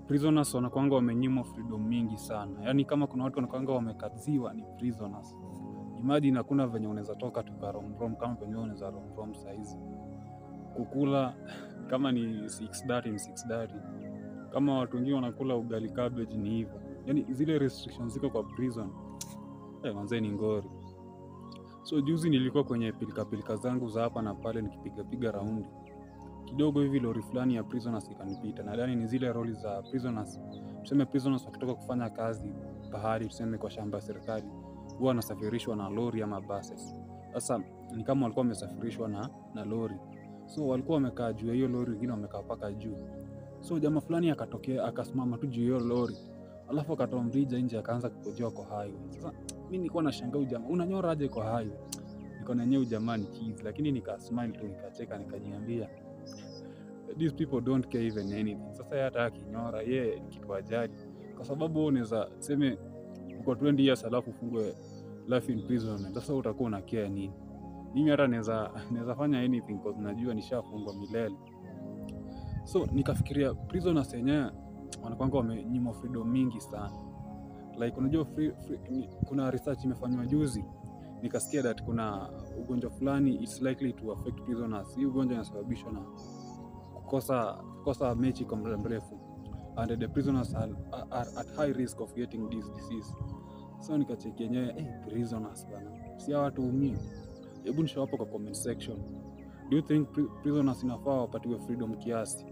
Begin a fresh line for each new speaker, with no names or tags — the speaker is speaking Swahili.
prisoners wanakuanga wamenyimwa freedom mingi sana. Yaani kama kuna watu wanakuanga wamekaziwa ni prisoners. Imagine hakuna venye unaweza toka tukarom kama venye unaweza rom saizi. Kukula kama ni 6:30 ni 6:30. Kama watu wengine wanakula ugali cabbage ni hivyo. Yaani zile restrictions ziko kwa prison. Manze ni ngori. So juzi nilikuwa kwenye pilika zangu za hapa na pale nikipiga raundi. Kidogo hivi lori fulani ya prisoners ikanipita. Nadhani ni zile roli za prisoners. Tuseme prisoners wakitoka kufanya kazi pahali, tuseme kwa shamba ya serikali, huwa wanasafirishwa na lori ama buses. Sasa ni kama walikuwa wamesafirishwa na lori. So walikuwa wamekaa juu ya hiyo lori, wengine wamekaa paka juu. So jamaa fulani akatokea akasimama tu juu ya hiyo lori. Alafu akatoa mrija nje akaanza kukojoa kwa highway. Sasa mimi nilikuwa nashangaa huyu jamaa, unanyora aje kwa highway? Niko na nyewe jamaa ni cheese, lakini nikasmile tu nikacheka nikajiambia these people don't care even anything. Sasa hata akinyora yeye kitu ajali. Kwa sababu unaweza sema uko 20 years alafu ufungwe life in prison. Sasa utakuwa una care nini? Mimi hata naweza fanya anything because najua nishafungwa milele. So nikafikiria prisoners wenyewe wanakuanga wamenyimwa freedom mingi sana. Like unajua kuna research imefanywa juzi nikasikia that kuna ugonjwa fulani it's likely to affect prisoners. Hii ugonjwa inasababishwa na kukosa mechi kwa muda mrefu, and the prisoners are at high risk of getting this disease. So nikacheki yenyewe prisoners bana, si watu umie. Hebu nishawapo kwa comment section, do you think prisoners inafaa wapatiwe freedom kiasi?